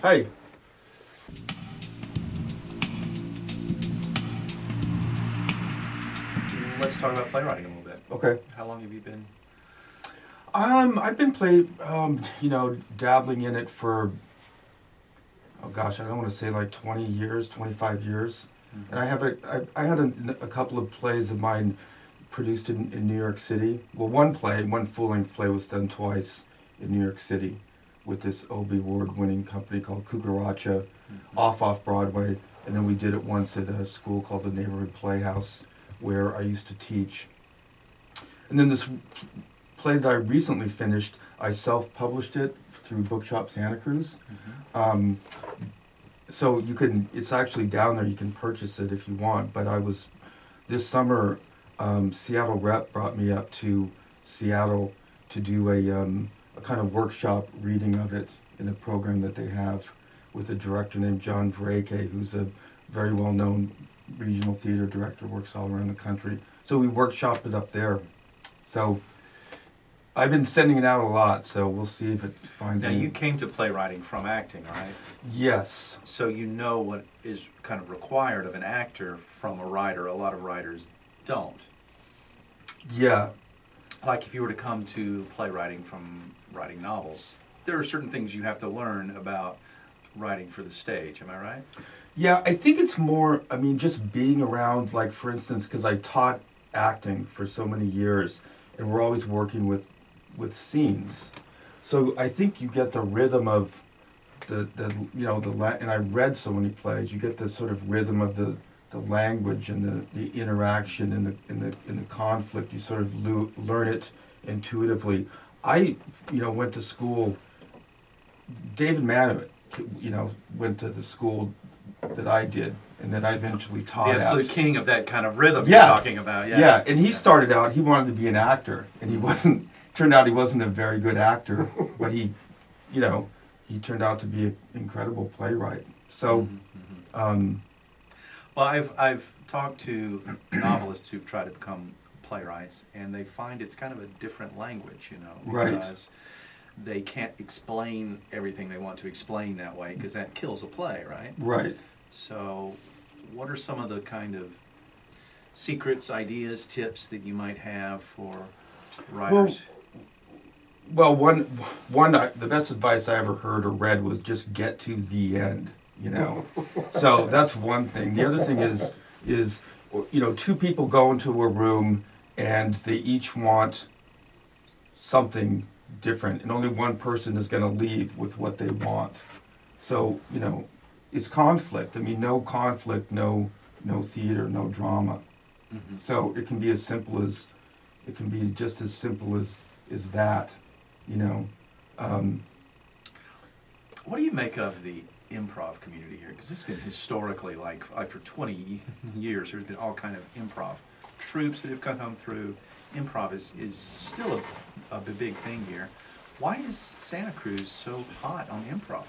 Hey. Let's talk about playwriting a little bit. Okay. How long have you been? I've been dabbling in it for, oh gosh, I don't want to say like 20 years, 25 years. Mm-hmm. And I had a couple of plays of mine produced in New York City. Well, one full-length play was done twice in New York City with this Obie Award-winning company called Cucaracha, off Broadway. And then we did it once at a school called the Neighborhood Playhouse, where I used to teach. And then this play that I recently finished, I self-published it through Bookshop Santa Cruz. Mm-hmm. So it's actually down there, you can purchase it if you want. But this summer, Seattle Rep brought me up to Seattle to do a kind of workshop reading of it in a program that they have with a director named John Vreke, who's a very well-known regional theater director, works all around the country. So we workshopped it up there. So I've been sending it out a lot, so we'll see if it finds Now, you came to playwriting from acting, right? Yes. So you know what is kind of required of an actor from a writer. A lot of writers don't. Yeah. Like if you were to come to playwriting from writing novels, there are certain things you have to learn about writing for the stage. Am I right? Yeah, I think it's more, just being around, like, for instance, because I taught acting for so many years, and we're always working with scenes. So I think you get the rhythm of and I read so many plays, you get the sort of rhythm of the language and the interaction and the conflict. You sort of learn it intuitively. I, went to school, David Mamet, went to the school that I did, and that I eventually taught The absolute king of that kind of rhythm Yeah. you're talking about. Yeah. Yeah, and he started out, he wanted to be an actor, and turned out he wasn't a very good actor, but he turned out to be an incredible playwright. So, Well, I've talked to novelists who've tried to become playwrights, and they find it's kind of a different language, Right. because they can't explain everything they want to explain that way, because that kills a play, right? Right. So, what are some of the kind of secrets, ideas, tips that you might have for writers? Well, the best advice I ever heard or read was just get to the end, So that's one thing. The other thing is two people go into a room and they each want something different, and only one person is going to leave with what they want. So, it's conflict. No conflict, no theater, no drama. Mm-hmm. So it can be just as simple as that, What do you make of the improv community here? Because it's been historically, like for 20 years, there's been all kind of improv troupes that have come through. Improv is still a big thing here. Why is Santa Cruz so hot on improv?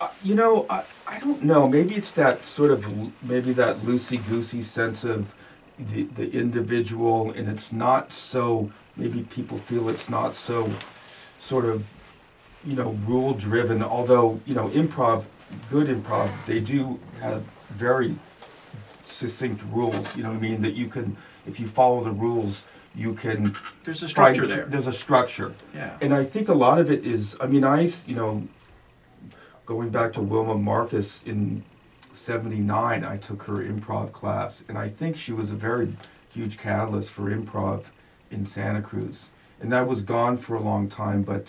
I don't know. Maybe it's that sort of, that loosey-goosey sense of the individual, and it's not so, maybe people feel it's not so sort of, rule-driven, although, good improv, they do have very succinct rules, that you can, if you follow the rules, you can... There's a structure there. There's a structure. Yeah. And I think a lot of it is, going back to Wilma Marcus in 79, I took her improv class, and I think she was a very huge catalyst for improv in Santa Cruz. And I was gone for a long time, but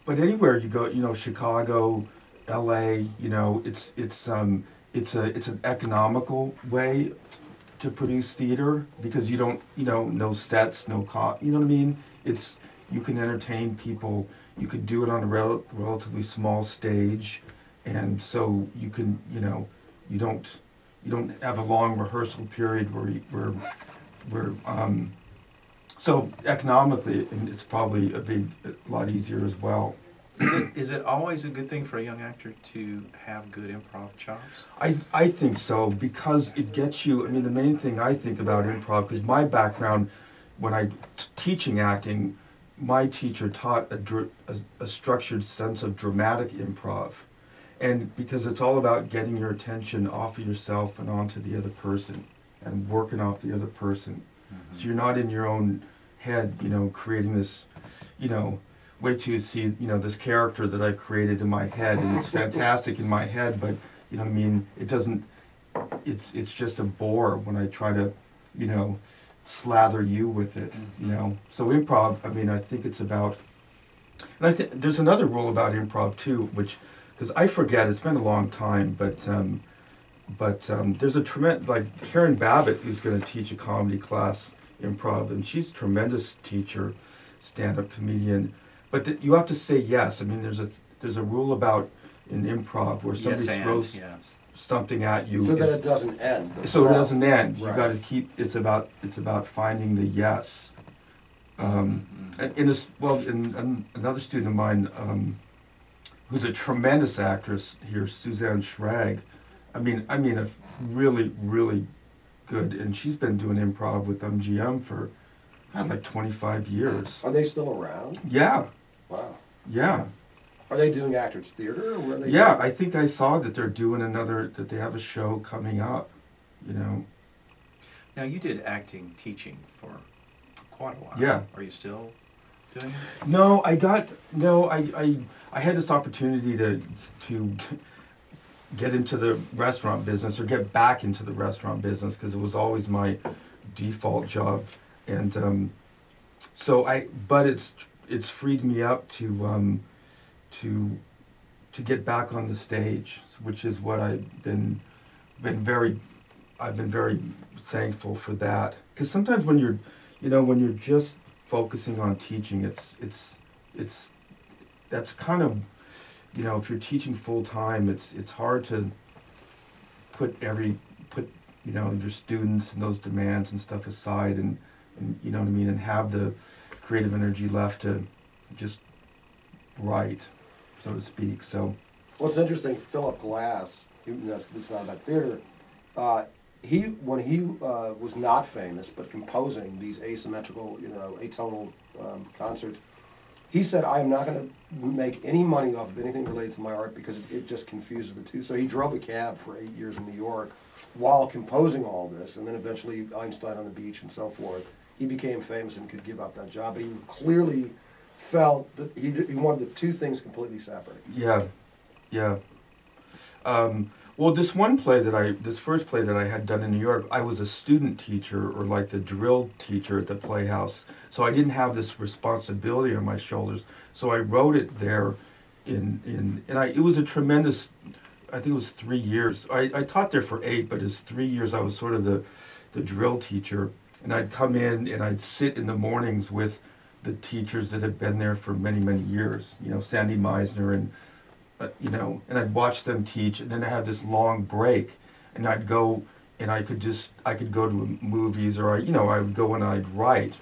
but anywhere you go, Chicago, LA, it's an economical way to produce theater, because you don't, no sets, no cost, you know what I mean? You can entertain people, you could do it on a relatively small stage, and so you can, you don't have a long rehearsal period where so economically, it's probably a lot easier as well. Is it always a good thing for a young actor to have good improv chops? I think so, because it gets you, the main thing I think about improv, because my background when teaching acting, my teacher taught a structured sense of dramatic improv. And because it's all about getting your attention off of yourself and onto the other person and working off the other person. Mm-hmm. So you're not in your own head, creating this, wait till you see, this character that I've created in my head, and it's fantastic in my head, but, it doesn't, it's just a bore when I try to, slather you with it, So improv, I think it's about, and I think there's another rule about improv too, which, because I forget, it's been a long time, but there's a tremendous, like Karen Babbitt, who's going to teach a comedy class, improv, and she's a tremendous teacher, stand-up comedian. But you have to say yes. There's a rule about in improv where somebody throws something at you, so that it doesn't end. So it doesn't end. Right. You got to keep. It's about finding the yes. And another student of mine, who's a tremendous actress here, Suzanne Schrag. A really, really good, and she's been doing improv with MGM for like 25 years. Are they still around? Yeah. Wow. Yeah. Are they doing Actors Theater, or where are they? Yeah, doing? I think I saw that they're doing that they have a show coming up. Now you did acting teaching for quite a while. Yeah. Are you still doing it? No, I had this opportunity to get into the restaurant business, or get back into the restaurant business, because it was always my default job, and but it's freed me up to get back on the stage, which is what I've been very thankful for that, because sometimes when you're just focusing on teaching, it's that's kind of, if you're teaching full time, it's hard to put your students and those demands and stuff aside, and and have the creative energy left to just write, so to speak. So, well, it's interesting. Philip Glass, it's not about theater. When he was not famous, but composing these asymmetrical, atonal concerts, he said, "I am not going to make any money off of anything related to my art because it just confuses the two." So he drove a cab for 8 years in New York while composing all this, and then eventually Einstein on the Beach and so forth. He became famous and could give up that job, but he clearly felt that he wanted the two things completely separate. Yeah. Well, this first play that I had done in New York, I was a student teacher, or like the drill teacher at the Playhouse. So I didn't have this responsibility on my shoulders. So I wrote it there it was a tremendous, I think it was 3 years. I taught there for 8, but it's 3 years I was sort of the drill teacher. And I'd come in and I'd sit in the mornings with the teachers that had been there for many, many years, Sandy Meisner, and and I'd watch them teach, and then I had this long break, and I'd go, and I could go to movies, or I would go and I'd write,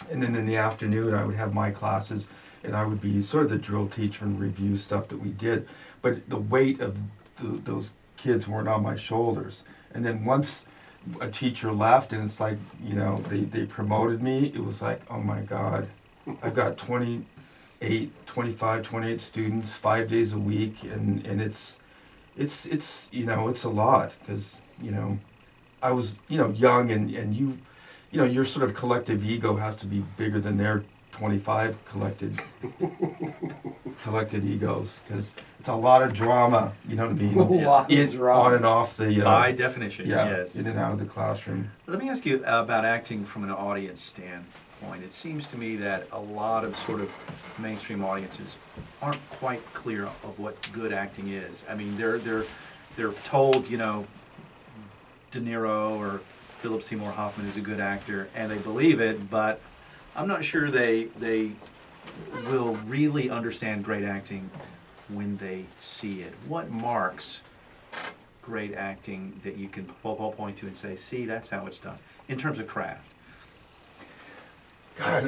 and then in the afternoon I would have my classes, and I would be sort of the drill teacher and review stuff that we did, but the weight of those kids weren't on my shoulders. And then once a teacher left, and it's like, they promoted me, it was like, oh my God, I've got 25, 28 students 5 days a week, and it's a lot, because I was young, and your sort of collective ego has to be bigger than their 25 collected egos, because it's a lot of drama, A lot of drama. On and off the by definition, yes, in and out of the classroom. Let me ask you about acting from an audience standpoint. It seems to me that a lot of sort of mainstream audiences aren't quite clear of what good acting is. They're told, De Niro or Philip Seymour Hoffman is a good actor, and they believe it, but I'm not sure they will really understand great acting when they see it. What marks great acting that you can point to and say, see, that's how it's done, in terms of craft? God,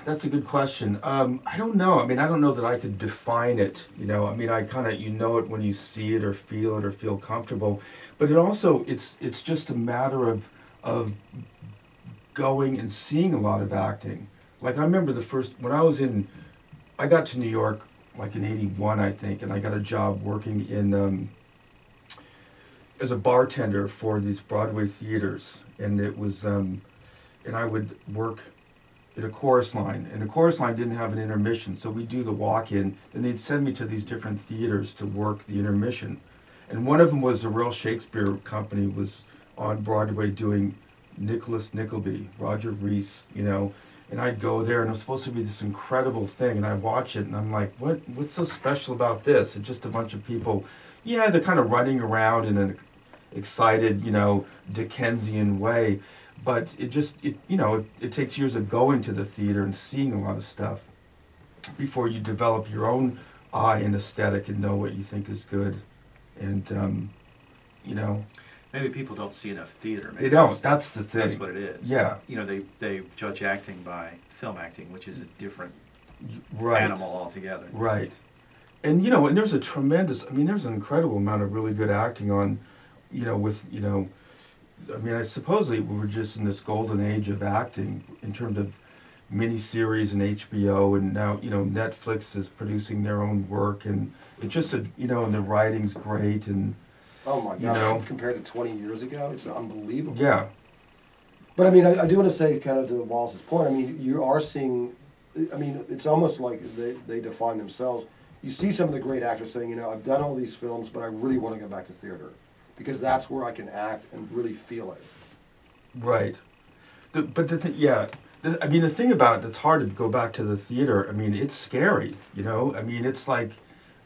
that's a good question. I don't know. I don't know that I could define it. I kind of, it when you see it or feel comfortable. But it's just a matter of going and seeing a lot of acting. like I remember when I got to New York like in '81, I think, and I got a job working in as a bartender for these Broadway theaters, and it was and I would work at a chorus line, and the chorus line didn't have an intermission, so we'd do the walk-in, and they'd send me to these different theaters to work the intermission. And one of them was the Royal Shakespeare Company was on Broadway doing Nicholas Nickleby, Roger Rees, and I'd go there, and it was supposed to be this incredible thing, and I watch it, and I'm like, what's so special about this? It's just a bunch of people, yeah, they're kind of running around in an excited, Dickensian way, but it takes years of going to the theater and seeing a lot of stuff before you develop your own eye and aesthetic and know what you think is good. And, Maybe people don't see enough theater. They don't. That's the thing. That's what it is. Yeah. They judge acting by film acting, which is a different right. animal altogether. Right. And, and there's there's an incredible amount of really good acting on, I supposedly we were just in this golden age of acting in terms of miniseries and HBO, and now, Netflix is producing their own work, and it's just, and the writing's great, and oh my God, compared to 20 years ago, it's unbelievable. Yeah. But I do want to say, kind of to Wallace's point, you are seeing, it's almost like they define themselves. You see some of the great actors saying, I've done all these films, but I really want to go back to theater, because that's where I can act and really feel it. Right. The thing about it that's hard to go back to the theater, it's scary, it's like,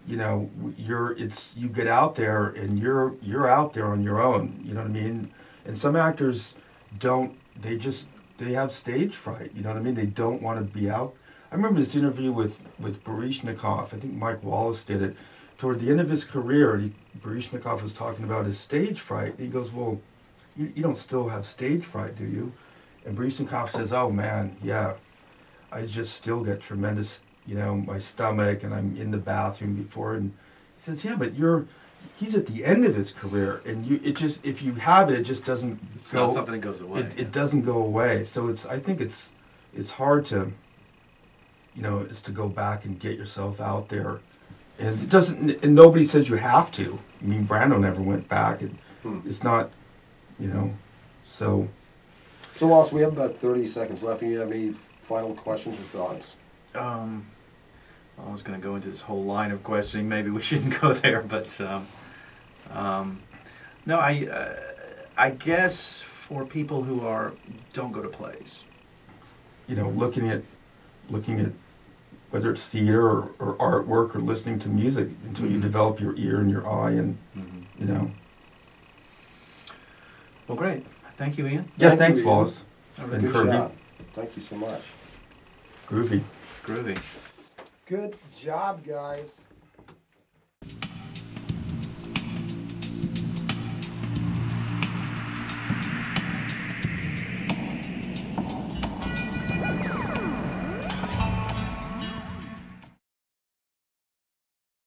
you get out there and you're out there on your own, you know what I mean? And some actors they have stage fright, you know what I mean? They don't want to be out. I remember this interview with Baryshnikov, I think Mike Wallace did it. Toward the end of his career, Baryshnikov was talking about his stage fright. He goes, well, you don't still have stage fright, do you? And Baryshnikov says, oh man, yeah, I just still get tremendous, my stomach, and I'm in the bathroom before. And he says, yeah, but he's at the end of his career, and if you have it, it just doesn't it's not something that goes away. It doesn't go away. So I think it's hard to, is to go back and get yourself out there. And it doesn't, and nobody says you have to. Brando never went back. It's not, so. So, Wallace, we have about 30 seconds left. Do you have any final questions or thoughts? I was going to go into this whole line of questioning. Maybe we shouldn't go there, but no, I guess for people who don't go to plays, looking at whether it's theater or artwork or listening to music until you develop your ear and your eye, and Well, great. Thank you, Ian. Yeah, thanks, Wallace. And Kirby. Job. Thank you so much. Groovy. Groovy. Good job, guys.